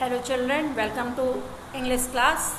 Hello children, welcome to English class.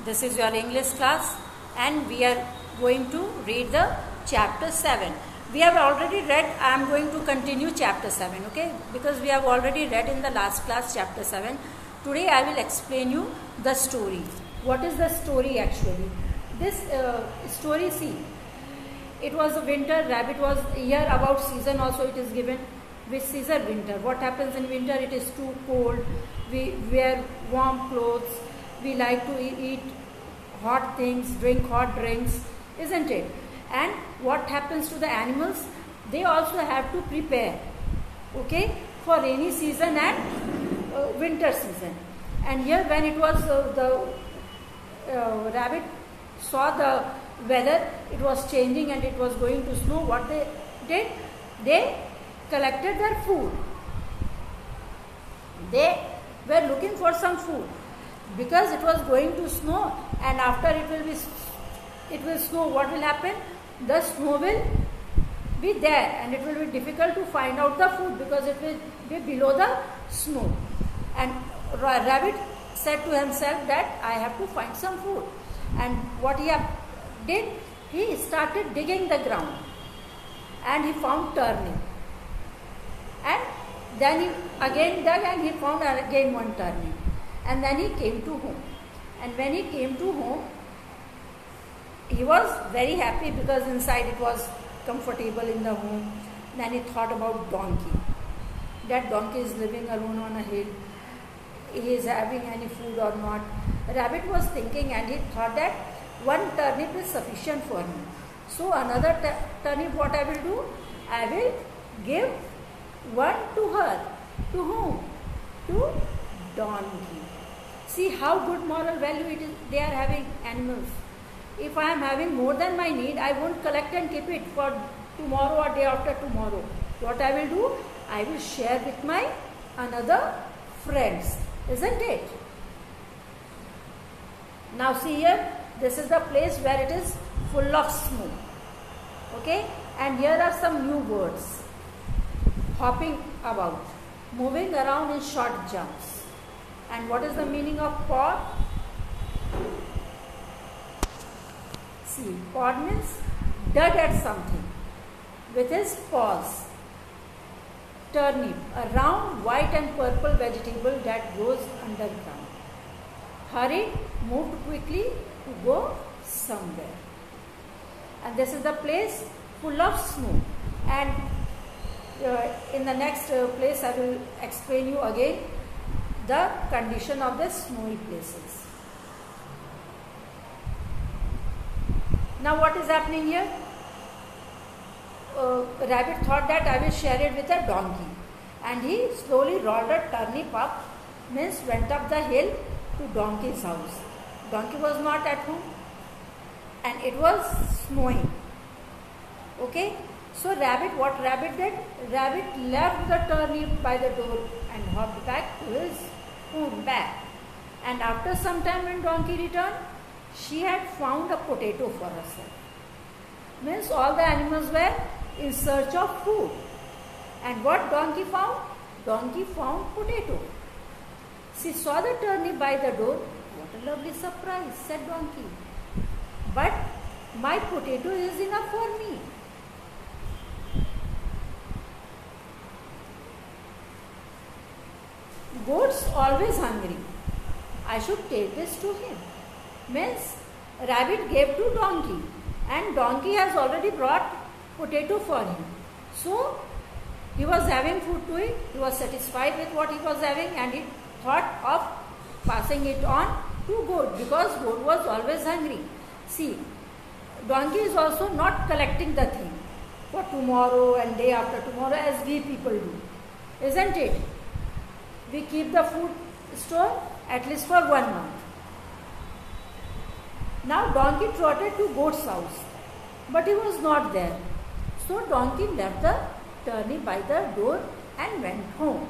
This is your English class and we are going to read the chapter 7. We have already read, I am going to continue chapter 7, okay? Because we have already read in the last class chapter 7. Today I will explain you the story. What is the story actually? This story, see, it was a winter, rabbit was here about season also it is given. Which season? Winter. What happens in winter? It is too cold. We wear warm clothes. We like to eat hot things, drink hot drinks, isn't it? And what happens to the animals? They also have to prepare, okay, for rainy season and winter season. And here when it was the rabbit saw the weather, it was changing and it was going to snow. What they did? They collected their food. They were looking for some food because it was going to snow, and after it will snow. What will happen? The snow will be there and it will be difficult to find out the food because it will be below the snow. And rabbit said to himself that I have to find some food. And what he did? He started digging the ground and he found turnip. And then he again dug and he found again one turnip. And then he came to home. And when he came to home, he was very happy because inside it was comfortable in the home. Then he thought about donkey. That donkey is living alone on a hill. He is having any food or not. Rabbit was thinking and he thought that one turnip is sufficient for me. So another turnip, what I will do? I will give one to her. To whom? To donkey. See how good moral value it is. They are having animals. If I am having more than my need, I won't collect and keep it for tomorrow or day after tomorrow. What I will do? I will share with my another friends. Isn't it? Now see here, this is the place where it is full of snow. Okay? And here are some new words. Hopping about, moving around in short jumps. And what is the meaning of pod? See, pod means dug at something with his paws. Turnip, a round white and purple vegetable that grows underground. Hurried, moved quickly to go somewhere. And this is the place full of snow. And in the next place I will explain you again the condition of the snowy places. Now what is happening here? Rabbit thought that I will share it with a donkey, and he slowly rolled a turnip up, means went up the hill to donkey's house. Donkey was not at home and it was snowing. Okay. So what rabbit did? Rabbit left the turnip by the door and hopped back to his own bag. And after some time when donkey returned, she had found a potato for herself. Means all the animals were in search of food. And what donkey found? Donkey found potato. She saw the turnip by the door. What a lovely surprise, said donkey. But my potato is enough for me. Goat's always hungry. I should take this to him. Means rabbit gave to donkey and donkey has already brought potato for him. So he was having food to eat. He was satisfied with what he was having and he thought of passing it on to goat because goat was always hungry. See, donkey is also not collecting the thing for tomorrow and day after tomorrow as we people do. Isn't it? We keep the food store at least for 1 month. Now donkey trotted to goat's house, but he was not there. So donkey left the turnip by the door and went home.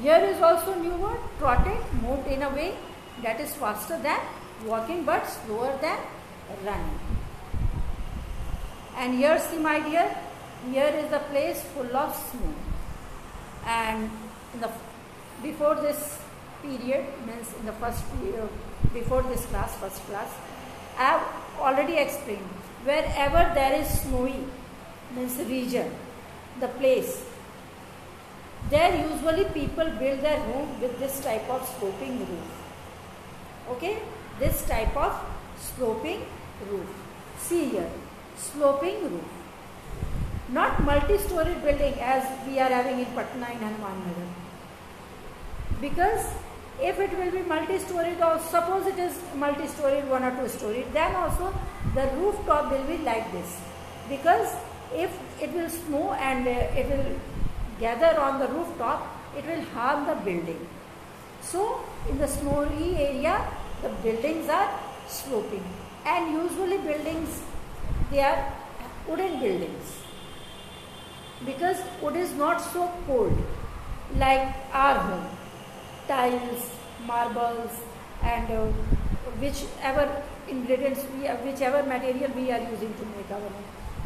Here is also new word, trotted, moved in a way that is faster than walking but slower than running. And here see my dear, here is the place full of snow, and before this period, means in the first period, before this class, first class, I have already explained, wherever there is snowy, means region, the place, there usually people build their home with this type of sloping roof. Okay, this type of sloping roof. See here, sloping roof. Not multi-story building as we are having in Patna in Hanuman Nagar. Because if it will be multi-storied, or suppose it is multi-storied, 1 or 2 story, then also the rooftop will be like this. Because if it will snow and it will gather on the rooftop, it will harm the building. So in the snowy area, the buildings are sloping, and usually buildings, they are wooden buildings, because wood is not so cold like our home. Tiles, marbles, and whichever ingredients whichever material we are using to make our home.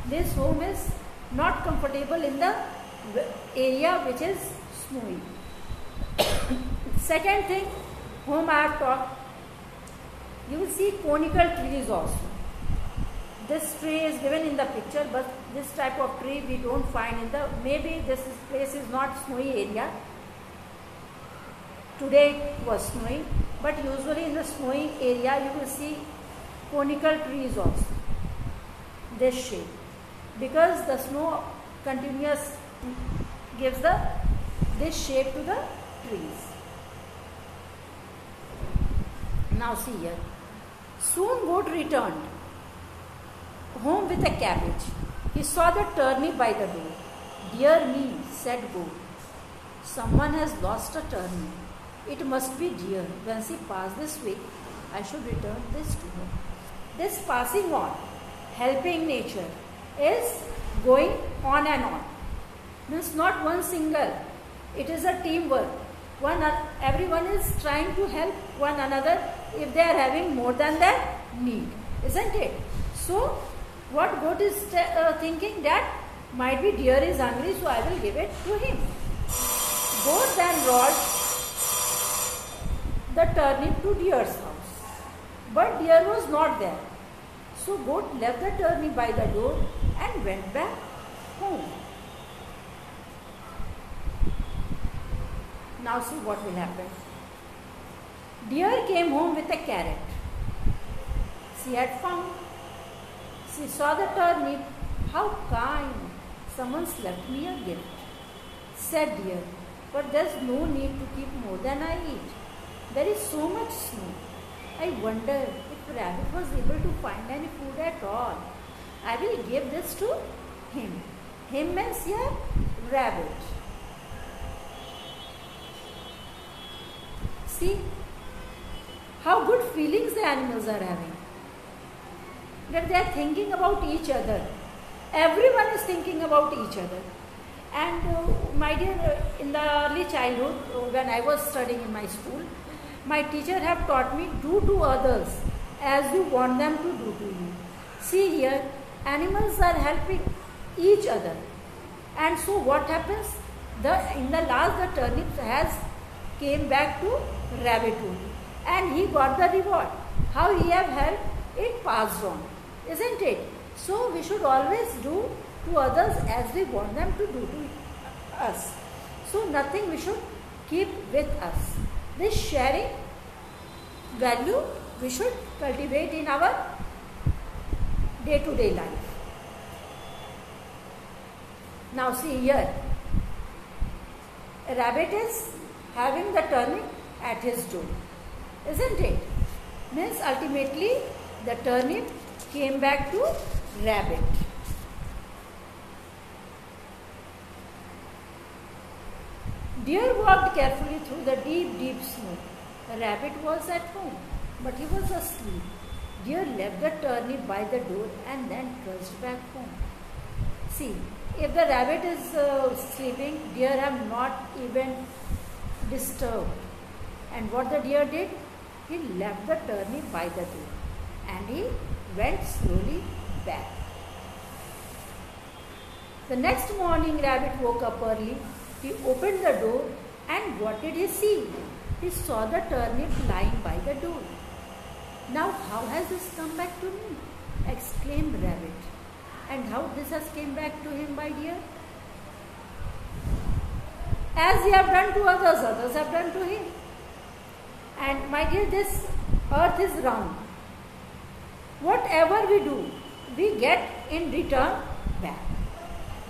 This home is not comfortable in the area which is snowy. Second thing, whom I have taught, you will see conical trees also. This tree is given in the picture, but this type of tree we don't find in the, maybe place is not snowy area. Today it was snowing, but usually in the snowing area you will see conical trees also, this shape, because the snow continuous gives this shape to the trees. Now see here, soon goat returned home with a cabbage. He saw the turnip by the door. Dear me, said goat, someone has lost a turnip. It must be dear. When she passed this way, I should return this to her. This passing on, helping nature, is going on and on. Means not one single. It is a teamwork. Everyone is trying to help one another if they are having more than their need, isn't it? So, what goat is thinking, that might be deer is hungry, so I will give it to him. Goat then brought the turnip to deer's house, but deer was not there. So goat left the turnip by the door and went back home. Now see what will happen. Deer came home with a carrot. She had found. She saw the turnip. How kind! Someone's left me a gift, said deer. But there's no need to keep more than I eat. There is so much snow. I wonder if rabbit was able to find any food at all. I will give this to him. Him means here rabbit. See how good feelings the animals are having. That they are thinking about each other. Everyone is thinking about each other. And my dear, in the early childhood, when I was studying in my school, my teacher have taught me, do to others as you want them to do to you. See here, animals are helping each other. And so what happens? In the last, the turnip has came back to rabbit only. And he got the reward. How he have helped, it passed on. Isn't it? So we should always do to others as we want them to do to us. So nothing we should keep with us. This sharing value we should cultivate in our day-to-day life. Now see here, a rabbit is having the turnip at his door, isn't it? Means ultimately the turnip came back to rabbit. Deer walked carefully through the deep snow. The rabbit was at home, but he was asleep. Deer left the turnip by the door and then trudged back home. See, if the rabbit is sleeping, deer have not even disturbed. And what the deer did? He left the turnip by the door and he went slowly back. The next morning, rabbit woke up early. He opened the door, and what did he see? He saw the turnip lying by the door. Now, how has this come back to me? Exclaimed rabbit. And how this has came back to him, my dear? As he have done to others, others have done to him. And my dear, this earth is round. Whatever we do, we get in return back.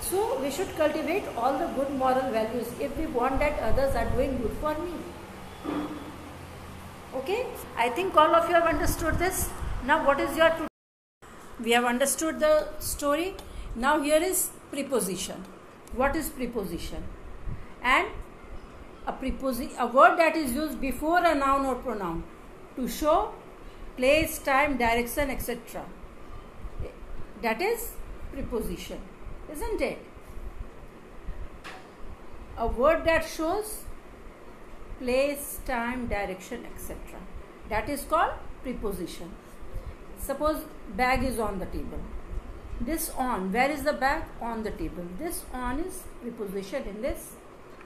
So we should cultivate all the good moral values if we want that others are doing good for me. Okay? I think all of you have understood this. Now what is your... We have understood the story. Now here is preposition. What is preposition? And a word that is used before a noun or pronoun to show place, time, direction, etc. That is preposition, isn't it? A word that shows place, time, direction, etc. That is called preposition. Suppose bag is on the table. This on, where is the bag? On the table. This on is preposition in this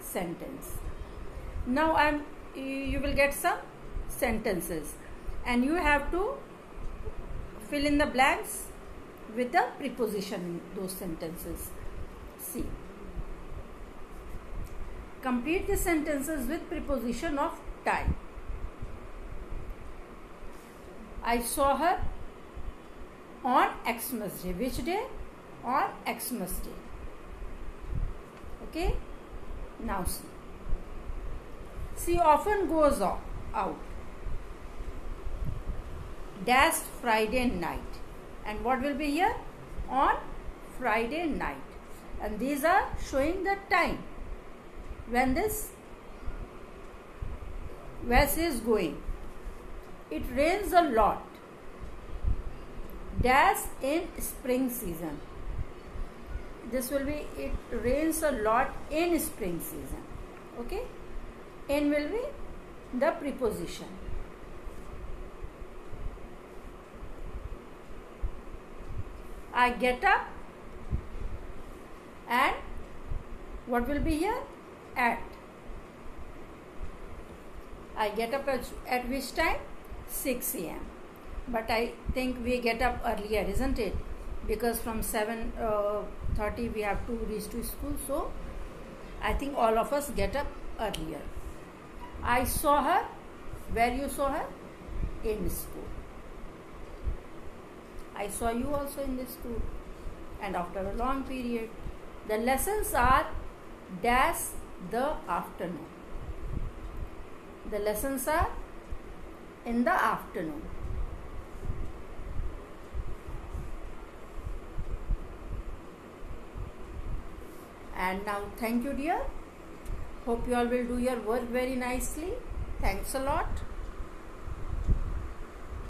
sentence. Now you will get some sentences and you have to fill in the blanks with the preposition in those sentences. See. Complete the sentences with preposition of time. I saw her on Xmas day. Which day? On Xmas day. Okay? Now see. She often goes out. Dash Friday night. And what will be here? On Friday night. And these are showing the time when where she is going. It rains a lot. Dash in spring season. This will be, it rains a lot in spring season. Okay? In will be the preposition. I get up and what will be here? At. I get up at which time? 6 a.m. But I think we get up earlier, isn't it? Because from 7:30 we have to reach to school. So I think all of us get up earlier. I saw her. Where you saw her? In school. I saw you also in the school. And after a long period. The lessons are dash the afternoon. The lessons are in the afternoon. And now thank you dear. Hope you all will do your work very nicely. Thanks a lot.